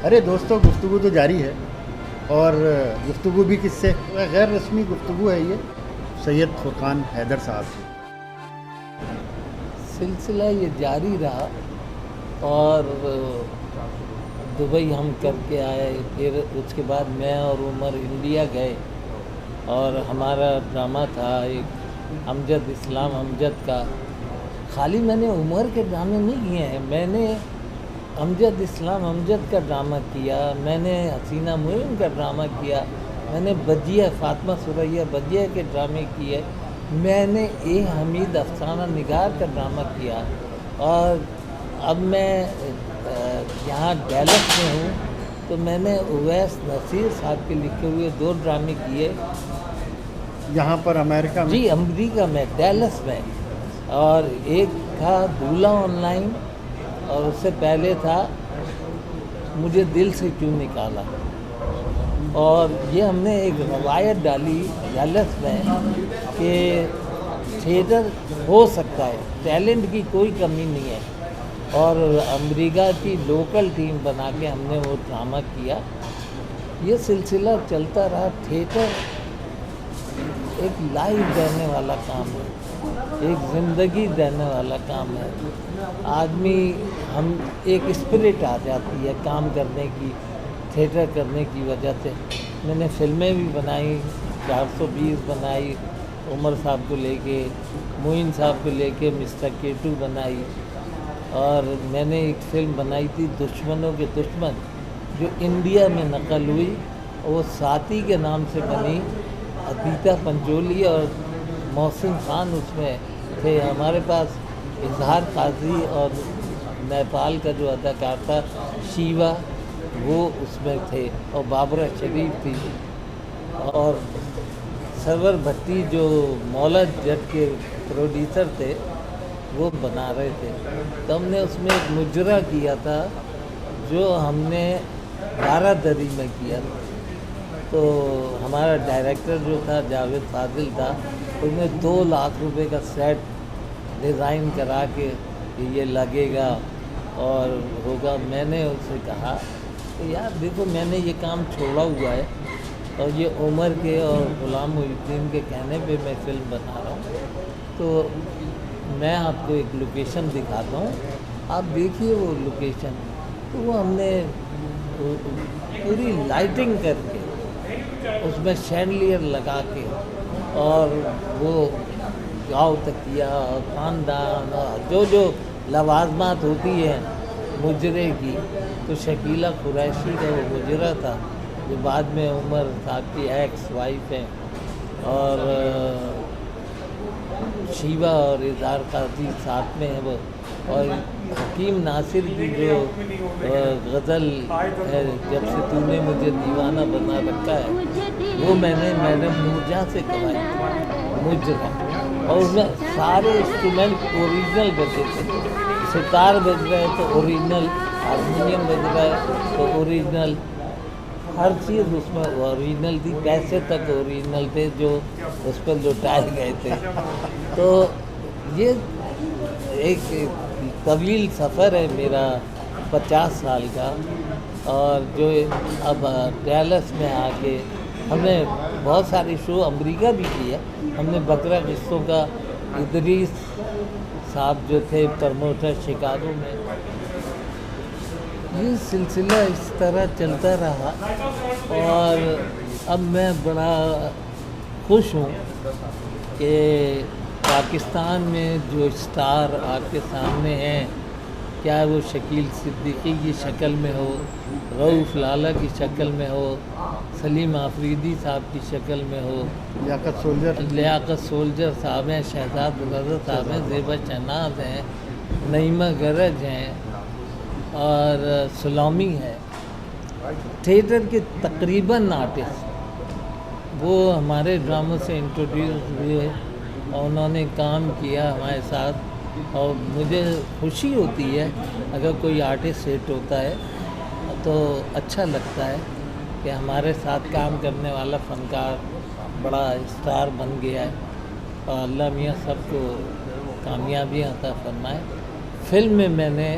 ارے دوستوں، گفتگو تو جاری ہے، اور گفتگو بھی کس سے؟ غیر رسمی گفتگو ہے یہ سید فرقان حیدر صاحب سے۔ سلسلہ یہ جاری رہا، اور دبئی ہم کر کے آئے، پھر اس کے بعد میں اور عمر انڈیا گئے، اور ہمارا ڈرامہ تھا ایک امجد اسلام امجد کا۔ خالی میں نے عمر کے ڈرامے نہیں کیے ہیں، میں نے امجد اسلام امجد کا ڈرامہ کیا، میں نے حسینہ معین کا ڈرامہ کیا، میں نے بجیہ فاطمہ ثریا بجیہ کے ڈرامے کیے، میں نے اے حمید افسانہ نگار کا ڈرامہ کیا، اور اب میں یہاں ڈیلس میں ہوں تو میں نے اویس نصیر صاحب کے لکھے ہوئے 2 ڈرامے کیے۔ یہاں پر امریکہ میں؟ جی امریکہ میں، ڈیلس میں، اور ایک تھا دولہا آن لائن، اور اس سے پہلے تھا مجھے دل سے کیوں نکالا۔ اور یہ ہم نے ایک روایت ڈالی ڈیلس میں کہ تھیٹر ہو سکتا ہے، ٹیلنٹ کی کوئی کمی نہیں ہے، اور امریکہ کی لوکل ٹیم بنا کے ہم نے وہ ڈرامہ کیا۔ یہ سلسلہ چلتا رہا۔ تھیٹر ایک لائف دینے والا کام ہے، ایک زندگی دینے والا کام ہے۔ آدمی ہم ایک اسپرٹ آ جاتی ہے کام کرنے کی، تھیٹر کرنے کی وجہ سے۔ میں نے فلمیں بھی بنائی، 420 بنائی عمر صاحب کو لے کے، معین صاحب کو لے کے مسٹر کیٹو بنائی، اور میں نے ایک فلم بنائی تھی دشمنوں کے دشمن، جو انڈیا میں نقل ہوئی، وہ ساتھی کے نام سے بنی۔ ادیتا پنچولی اور محسن خان اس میں تھے، ہمارے پاس اظہار قاضی اور نیپال کا جو اداکار تھا شیوا، وہ اس میں تھے، اور بابرہ شریف تھی، اور سرور بھٹی جو مولا جٹ کے پروڈیوسر تھے وہ بنا رہے تھے۔ تو ہم نے اس میں ایک مجرا کیا تھا جو ہم نے 12 دری میں کیا تھا۔ تو ہمارا ڈائریکٹر جو تھا جاوید فاضل تھا، اس نے 2 لاکھ روپے کا سیٹ ڈیزائن کرا کے کہ یہ لگے گا اور ہوگا۔ میں نے اس سے کہا کہ یار دیکھو، میں نے یہ کام چھوڑا ہوا ہے، اور یہ عمر کے اور غلام محی الدین کے کہنے پہ میں فلم بنا رہا ہوں، تو میں آپ کو ایک لوکیشن دکھاتا ہوں، آپ دیکھیے وہ لوکیشن۔ تو وہ ہم نے پوری لائٹنگ کر کے اس میں شینڈلیئر لگا کے، اور وہ گاؤ تکیہ اور خاندان اور جو لوازمات ہوتی ہیں مجرے کی، تو شکیلہ قریشی کا وہ مجرا تھا جو بعد میں عمر صاحب کی ایکس وائف ہے، اور شیوا اور اظہار قاضی ساتھ میں ہے وہ، اور حکیم ناصر کی جو غزل ہے جب سے تو نے مجھے دیوانہ بنا رکھا ہے، وہ میں نے میڈم نورجہاں سے کروائی مجرا، اور اس میں سارے انسٹرومنٹ اوریجنل بجے تھے۔ ستار بج رہا ہے تو اوریجنل، ہارمونیم بج رہا ہے تو اوریجنل، ہر چیز اس میں اوریجنل تھی، پیسے تک اوریجنل تھے جو اس پر لٹائے گئے تھے۔ تو یہ ایک طویل سفر ہے میرا 50 سال کا، اور جو اب ڈیلس میں آ کے ہم نے بہت سارے شو امریکہ بھی کیا۔ ہم نے بکرا قصوں کا ادریس صاحب جو تھے پرموٹر شکاگو میں، یہ سلسلہ اس طرح چلتا رہا، اور اب میں بڑا خوش ہوں کہ پاکستان میں جو اسٹار آپ کے سامنے ہیں، کیا وہ شکیل صدیقی کی شکل میں ہو، رؤف لالا کی شکل میں ہو، سلیم آفریدی صاحب کی شکل میں ہو، لیاقت سولجر صاحب ہیں، شہزاد رضا صاحب ہیں، زیبا شہناز ہیں، نعیمہ گرج ہیں، اور سلامی ہے، تھیٹر کے تقریباً آرٹسٹ وہ ہمارے ڈراموں سے انٹروڈیوس ہوئے، اور انہوں نے کام کیا ہمارے ساتھ، اور مجھے خوشی ہوتی ہے اگر کوئی آرٹسٹ ہٹ ہوتا ہے تو اچھا لگتا ہے کہ ہمارے ساتھ کام کرنے والا فنکار بڑا اسٹار بن گیا ہے، اور اللہ میاں سب کو کامیابی عطا فرمائے۔ فلم میں میں نے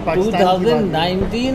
2019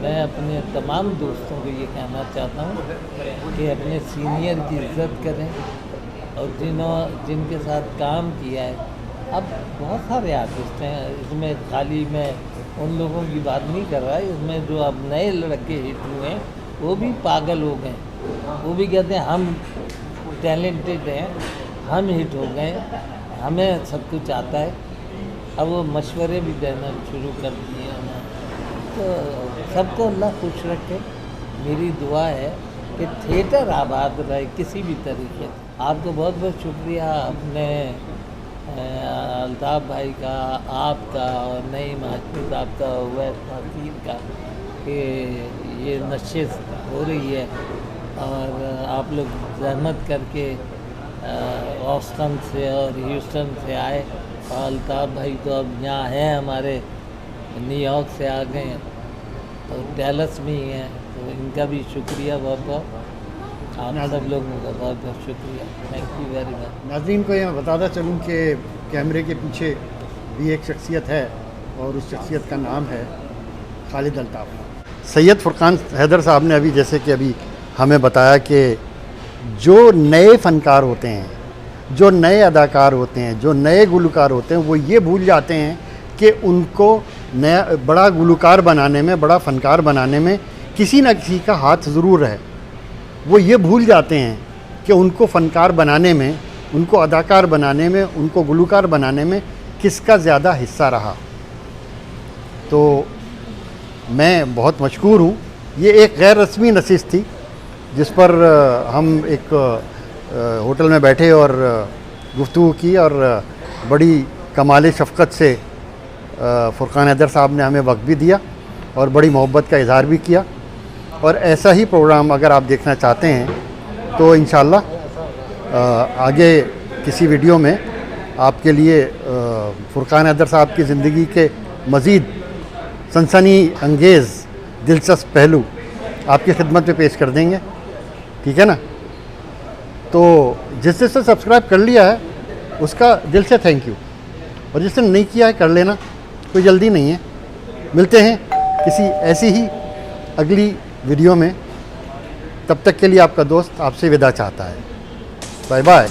میں اپنے تمام دوستوں کو یہ کہنا چاہتا ہوں کہ اپنے سینئر کی عزت کریں، اور جن کے ساتھ کام کیا ہے. اب بہت سارے آرٹسٹ ہیں، اس میں خالی میں ان لوگوں کی بات نہیں کر رہا، اس میں جو اب نئے لڑکے ہٹ ہوئے ہیں وہ بھی پاگل ہو گئے. وہ بھی کہتے ہیں ہم ٹیلنٹڈ ہیں، ہم ہٹ ہو گئے، ہمیں سب کچھ آتا ہے. اب وہ مشورے بھی دینا شروع کر دیے ہیں. تو سب کو اللہ خوش رکھے. میری دعا ہے کہ تھیٹر آباد رہے کسی بھی طریقے. آپ کو بہت بہت شکریہ، اپنے الطاف بھائی کا، آپ کا، اور نعیم ہاشمی صاحب کا، اویس ناصیر کا، کہ یہ نشست ہو رہی ہے. اور آپ لوگ زحمت کر کے آسٹن سے اور ہیوسٹن سے آئے، اور الطاف بھائی تو اب یہاں ہیں ہمارے، نیو یارک سے آ گئے ہیں، اور ڈیلس میں ہی ہیں. تو ان کا بھی شکریہ بہت بہت. آپ سب لوگوں کا بہت بہت شکریہ. Thank you very much. ناظرین کو یہ میں بتاتا چلوں کہ کیمرے کے پیچھے بھی ایک شخصیت ہے، اور اس شخصیت کا نام ہے خالد الطاف. سید فرقان حیدر صاحب نے جیسے کہ ابھی ہمیں بتایا کہ جو نئے فنکار ہوتے ہیں، جو نئے اداکار ہوتے ہیں، جو نئے گلوکار ہوتے ہیں، وہ یہ بھول جاتے ہیں کہ ان کو نیا بڑا گلوکار بنانے میں، بڑا فنکار بنانے میں کسی نہ کسی کا ہاتھ ضرور ہے. وہ یہ بھول جاتے ہیں کہ ان کو فنکار بنانے میں، ان کو اداکار بنانے میں، ان کو گلوکار بنانے میں کس کا زیادہ حصہ رہا. تو میں بہت مشکور ہوں. یہ ایک غیر رسمی نشست تھی جس پر ہم ایک ہوٹل میں بیٹھے اور گفتگو کی، اور بڑی کمال شفقت سے فرقان حیدر صاحب نے ہمیں وقت بھی دیا اور بڑی محبت کا اظہار بھی کیا. اور ایسا ہی پروگرام اگر آپ دیکھنا چاہتے ہیں تو انشاءاللہ آگے کسی ویڈیو میں آپ کے لیے فرقان حیدر صاحب کی زندگی کے مزید سنسنی انگیز دلچسپ پہلو آپ کی خدمت میں پیش کر دیں گے. ٹھیک ہے نا؟ تو جس نے سبسکرائب کر لیا ہے اس کا دل سے تھینک یو، اور جس نے نہیں کیا ہے کر لینا، کوئی جلدی نہیں ہے. ملتے ہیں کسی ایسی ہی اگلی ویڈیو میں. تب تک کے لیے آپ کا دوست آپ سے وداع چاہتا ہے. Bye bye.